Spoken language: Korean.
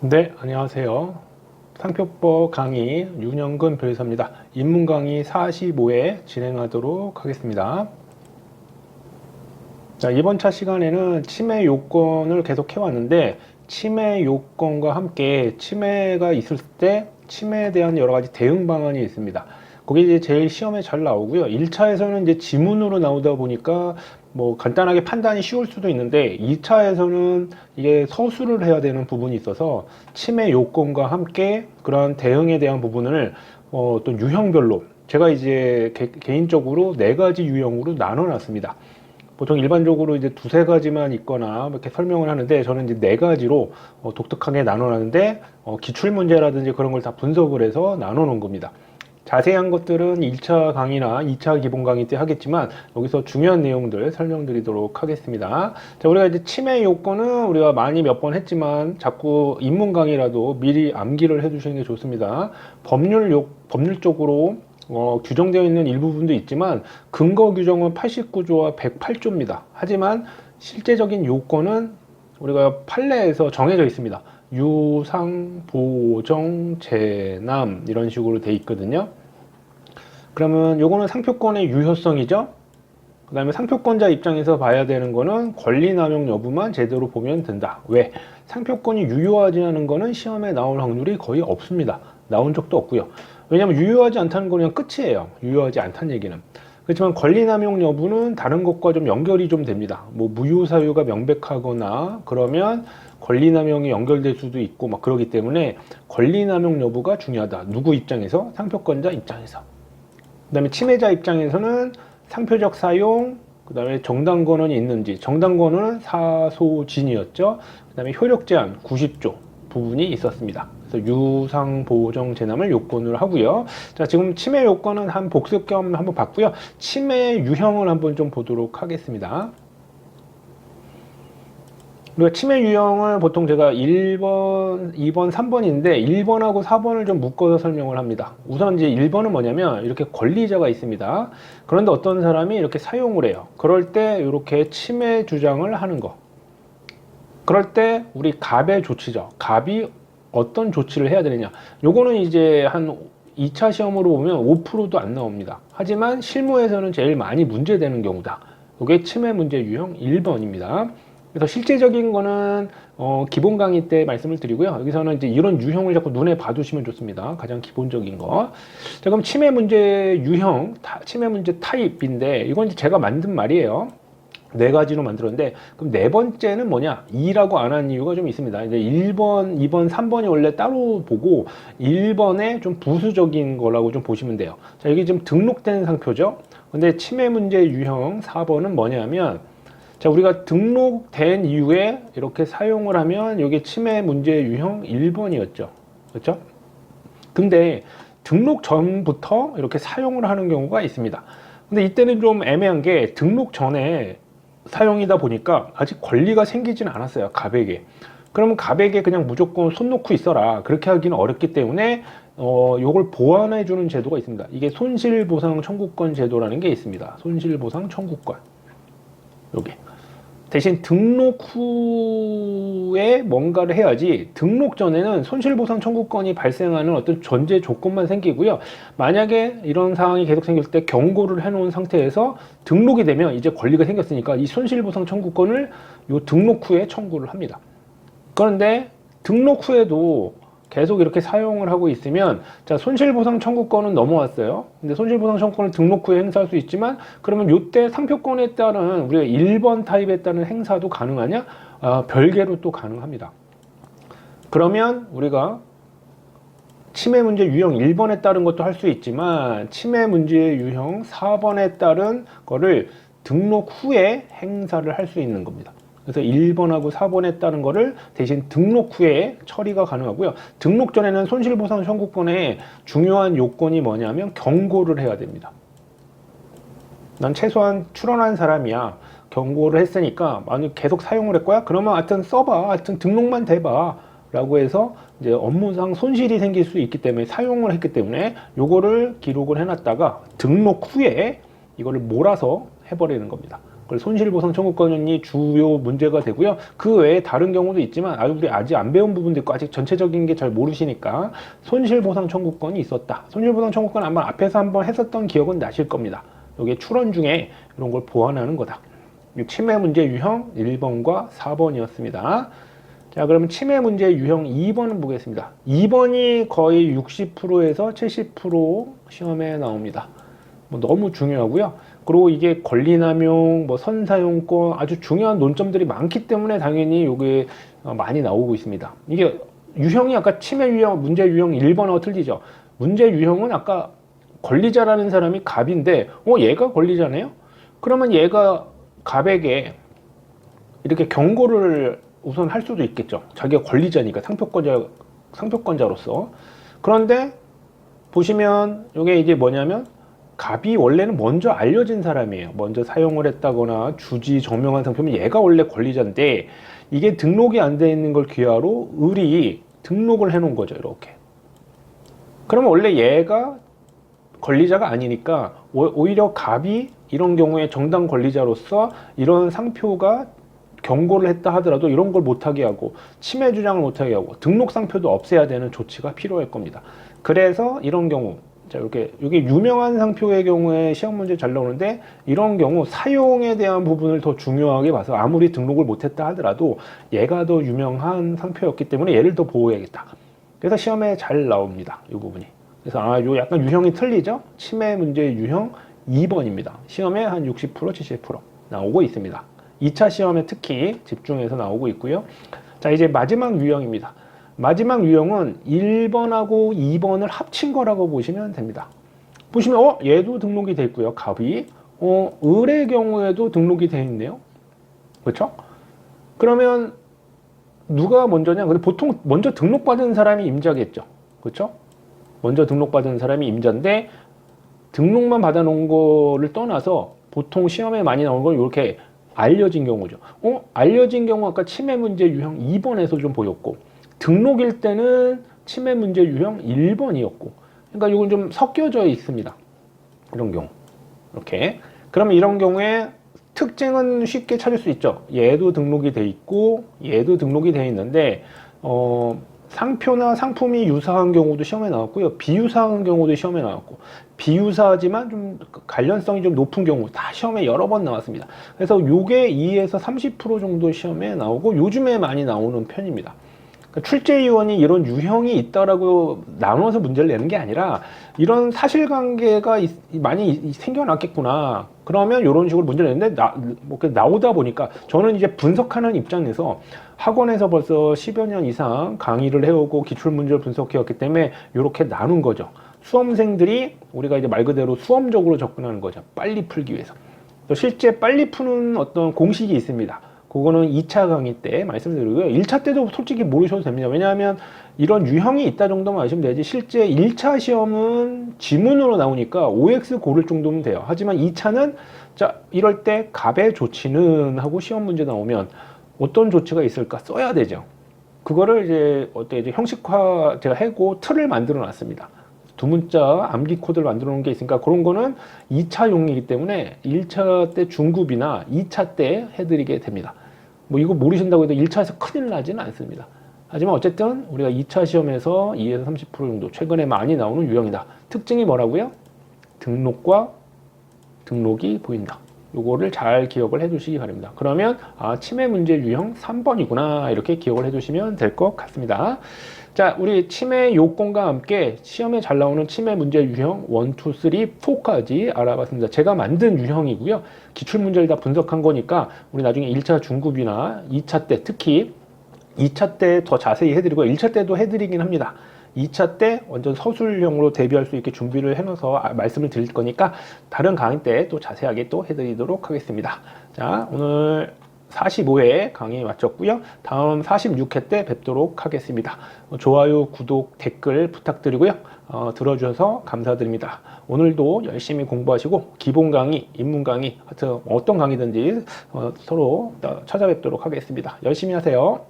네, 안녕하세요. 상표법 강의 윤영근 변호사입니다. 입문 강의 45회 진행하도록 하겠습니다. 자, 이번 차 시간에는 침해 요건을 계속 해왔는데, 침해 요건과 함께 침해가 있을 때 침해에 대한 여러 가지 대응 방안이 있습니다. 그게 이제 제일 시험에 잘 나오고요. 1차에서는 이제 지문으로 나오다 보니까 뭐 간단하게 판단이 쉬울 수도 있는데, 2차에서는 이게 서술을 해야 되는 부분이 있어서 침해 요건과 함께 그런 대응에 대한 부분을 또 유형별로 제가 이제 개인적으로 4가지 유형으로 나눠 놨습니다. 보통 일반적으로 이제 두세 가지만 있거나 이렇게 설명을 하는데, 저는 이제 4가지로 독특하게 나눠놨는데, 기출 문제라든지 그런 걸 다 분석을 해서 나눠 놓은 겁니다. 자세한 것들은 1차 강의나 2차 기본 강의 때 하겠지만, 여기서 중요한 내용들 설명드리도록 하겠습니다. 자, 우리가 이제 침해 요건은 우리가 많이 몇 번 했지만 자꾸 입문 강의라도 미리 암기를 해 두시는 게 좋습니다. 법률 쪽으로 규정되어 있는 일부분도 있지만 근거 규정은 89조와 108조입니다. 하지만 실제적인 요건은 우리가 판례에서 정해져 있습니다. 유상, 보정, 재남 이런 식으로 돼 있거든요. 그러면 요거는 상표권의 유효성이죠. 그 다음에 상표권자 입장에서 봐야 되는 거는 권리 남용 여부만 제대로 보면 된다. 왜? 상표권이 유효하지 않은 거는 시험에 나올 확률이 거의 없습니다. 나온 적도 없고요. 왜냐하면 유효하지 않다는 건 그냥 끝이에요. 유효하지 않다는 얘기는. 그렇지만 권리 남용 여부는 다른 것과 좀 연결이 좀 됩니다. 뭐 무효 사유가 명백하거나 그러면 권리 남용이 연결될 수도 있고 막 그러기 때문에 권리 남용 여부가 중요하다. 누구 입장에서? 상표권자 입장에서. 그다음에 침해자 입장에서는 상표적 사용, 그 다음에 정당 권한이 있는지, 정당 권한은 사소진이었죠. 그 다음에 효력 제한 90조 부분이 있었습니다. 그래서 유상, 보정, 재남을 요건으로 하고요. 자, 지금 침해 요건은 한 복습 겸 한번 봤고요. 침해 유형을 한번 좀 보도록 하겠습니다. 우리가 침해 유형을 보통 제가 1번, 2번, 3번인데 1번하고 4번을 좀 묶어서 설명을 합니다. 우선 이제 1번은 뭐냐면 이렇게 권리자가 있습니다. 그런데 어떤 사람이 이렇게 사용을 해요. 그럴 때 이렇게 침해 주장을 하는 거. 그럴 때 우리 갑의 조치죠. 갑이 어떤 조치를 해야 되느냐. 요거는 이제 한 2차 시험으로 보면 5%도 안 나옵니다. 하지만 실무에서는 제일 많이 문제되는 경우다. 이게 침해 문제 유형 1번입니다. 그래서 실제적인 거는 기본 강의 때 말씀을 드리고요. 여기서는 이제 이런 유형을 자꾸 눈에 봐두시면 좋습니다. 가장 기본적인 거. 자, 그럼 침해 문제 유형, 침해 문제 타입인데 이건 이제 제가 만든 말이에요. 4가지로 만들었는데, 그럼 4번째는 뭐냐? 2라고 안 한 이유가 좀 있습니다. 이제 1번, 2번, 3번이 원래 따로 보고 1번에 좀 부수적인 거라고 좀 보시면 돼요. 자, 여기 지금 등록된 상표죠. 근데 침해 문제 유형 4번은 뭐냐면, 자, 우리가 등록된 이후에 이렇게 사용을 하면 이게 침해 문제 유형 1번이었죠. 그렇죠? 근데 등록 전부터 이렇게 사용을 하는 경우가 있습니다. 근데 이때는 좀 애매한 게 등록 전에 사용이다 보니까 아직 권리가 생기지는 않았어요. 갑에게. 그러면 갑에게 그냥 무조건 손 놓고 있어라. 그렇게 하기는 어렵기 때문에 요걸 보완해 주는 제도가 있습니다. 이게 손실보상 청구권 제도라는 게 있습니다. 손실보상 청구권. 요게. 대신 등록 후에 뭔가를 해야지, 등록 전에는 손실보상 청구권이 발생하는 어떤 전제 조건만 생기고요. 만약에 이런 상황이 계속 생길 때 경고를 해놓은 상태에서 등록이 되면 이제 권리가 생겼으니까 이 손실보상 청구권을 요 등록 후에 청구를 합니다. 그런데 등록 후에도 계속 이렇게 사용을 하고 있으면, 자, 손실보상 청구권은 넘어왔어요. 근데 손실보상 청구권을 등록 후에 행사할 수 있지만, 그러면 요때 상표권에 따른 우리가 1번 타입에 따른 행사도 가능하냐? 별개로 또 가능합니다. 그러면 우리가 침해 문제 유형 1번에 따른 것도 할 수 있지만 침해 문제 유형 4번에 따른 거를 등록 후에 행사를 할 수 있는 겁니다. 그래서 1번하고 4번에 따른 거를 대신 등록 후에 처리가 가능하고요. 등록 전에는 손실보상 청구권의 중요한 요건이 뭐냐면 경고를 해야 됩니다. 난 최소한 출원한 사람이야. 경고를 했으니까 만약 계속 사용을 할 거야? 그러면 하여튼 써봐. 하여튼 등록만 대봐. 라고 해서 이제 업무상 손실이 생길 수 있기 때문에 사용을 했기 때문에 요거를 기록을 해놨다가 등록 후에 이거를 몰아서 해버리는 겁니다. 그래서 손실보상 청구권이 주요 문제가 되고요. 그 외에 다른 경우도 있지만 우리 아직 안 배운 부분도 있고 아직 전체적인 게 잘 모르시니까 손실보상 청구권이 있었다. 손실보상 청구권 아마 앞에서 한번 했었던 기억은 나실 겁니다. 이게 출원 중에 이런 걸 보완하는 거다. 침해 문제 유형 1번과 4번이었습니다. 자, 그러면 침해 문제 유형 2번은 보겠습니다. 2번이 거의 60%에서 70% 시험에 나옵니다. 뭐 너무 중요하고요. 그리고 이게 권리남용, 뭐 선사용권 아주 중요한 논점들이 많기 때문에 당연히 이게 많이 나오고 있습니다. 이게 유형이 아까 침해 유형, 문제 유형 1번하고 틀리죠. 문제 유형은 아까 권리자라는 사람이 갑인데, 얘가 권리자네요? 그러면 얘가 갑에게 이렇게 경고를 우선 할 수도 있겠죠. 자기가 권리자니까, 상표권자로서. 그런데 보시면 이게 이제 뭐냐면 갑이 원래는 먼저 알려진 사람이에요. 먼저 사용을 했다거나 주지 정명한 상표면 얘가 원래 권리자인데 이게 등록이 안 돼 있는 걸 기하로 을이 등록을 해 놓은 거죠. 이렇게. 그러면 원래 얘가 권리자가 아니니까 오히려 갑이 이런 경우에 정당 권리자로서 이런 상표가 경고를 했다 하더라도 이런 걸 못하게 하고 침해 주장을 못하게 하고 등록 상표도 없애야 되는 조치가 필요할 겁니다. 그래서 이런 경우 자, 이게 유명한 상표의 경우에 시험 문제 잘 나오는데 이런 경우 사용에 대한 부분을 더 중요하게 봐서 아무리 등록을 못했다 하더라도 얘가 더 유명한 상표였기 때문에 얘를 더 보호해야겠다. 그래서 시험에 잘 나옵니다. 이 부분이. 그래서 요 약간 유형이 틀리죠? 침해 문제 유형 2번입니다. 시험에 한 60%, 70% 나오고 있습니다. 2차 시험에 특히 집중해서 나오고 있고요. 자, 이제 마지막 유형입니다. 마지막 유형은 1번하고 2번을 합친 거라고 보시면 됩니다. 보시면 얘도 등록이 돼 있고요. 갑이 을의 경우에도 등록이 돼 있네요. 그렇죠? 그러면 누가 먼저냐? 근데 보통 먼저 등록받은 사람이 임자겠죠. 그렇죠? 먼저 등록받은 사람이 임자인데 등록만 받아놓은 거를 떠나서 보통 시험에 많이 나오는 걸 이렇게 알려진 경우죠. 알려진 경우 아까 침해 문제 유형 2번에서 좀 보였고 등록일 때는 침해 문제 유형 1번이었고 그러니까 이건 좀 섞여져 있습니다. 이런 경우 이렇게 그러면 이런 경우에 특징은 쉽게 찾을 수 있죠. 얘도 등록이 돼 있고 얘도 등록이 돼 있는데 상표나 상품이 유사한 경우도 시험에 나왔고요. 비유사한 경우도 시험에 나왔고 비유사하지만 좀 관련성이 좀 높은 경우 다 시험에 여러 번 나왔습니다. 그래서 요게 2에서 30% 정도 시험에 나오고 요즘에 많이 나오는 편입니다. 그러니까 출제위원이 이런 유형이 있다라고 나눠서 문제를 내는 게 아니라 이런 사실관계가 많이 생겨났겠구나. 그러면 이런 식으로 문제를 내는데 나오다 보니까 저는 이제 분석하는 입장에서 학원에서 벌써 10여 년 이상 강의를 해오고 기출문제를 분석해왔기 때문에 이렇게 나눈 거죠. 수험생들이 우리가 이제 말 그대로 수험적으로 접근하는 거죠. 빨리 풀기 위해서. 또 실제 빨리 푸는 어떤 공식이 있습니다. 그거는 2차 강의 때 말씀드리고요. 1차 때도 솔직히 모르셔도 됩니다. 왜냐하면 이런 유형이 있다 정도만 아시면 되지 실제 1차 시험은 지문으로 나오니까 OX 고를 정도면 돼요. 하지만 2차는 자 이럴 때 갑의 조치는 하고 시험 문제 나오면 어떤 조치가 있을까 써야 되죠. 그거를 이제 형식화 제가 하고 틀을 만들어 놨습니다. 두 문자 암기 코드를 만들어 놓은 게 있으니까 그런 거는 2차용이기 때문에 1차 때 중급이나 2차 때 해드리게 됩니다. 뭐 이거 모르신다고 해도 1차에서 큰일 나지는 않습니다. 하지만 어쨌든 우리가 2차 시험에서 2에서 30% 정도 최근에 많이 나오는 유형이다. 특징이 뭐라고요? 등록과 등록이 보인다. 요거를 잘 기억을 해 두시기 바랍니다. 그러면 침해 문제 유형 3번이구나 이렇게 기억을 해 두시면 될 것 같습니다. 자, 우리 침해 요건과 함께 시험에 잘 나오는 침해 문제 유형 1, 2, 3, 4까지 알아봤습니다. 제가 만든 유형이고요. 기출문제를 다 분석한 거니까 우리 나중에 1차 중급이나 2차 때 특히 2차 때 더 자세히 해드리고 1차 때도 해드리긴 합니다. 2차 때 완전 서술형으로 대비할 수 있게 준비를 해놔서 말씀을 드릴 거니까 다른 강의 때 또 자세하게 또 해드리도록 하겠습니다. 자, 오늘 45회 강의 마쳤고요. 다음 46회 때 뵙도록 하겠습니다. 좋아요, 구독, 댓글 부탁드리고요. 들어주셔서 감사드립니다. 오늘도 열심히 공부하시고 기본 강의, 입문 강의, 하여튼 어떤 강의든지 서로 찾아뵙도록 하겠습니다. 열심히 하세요.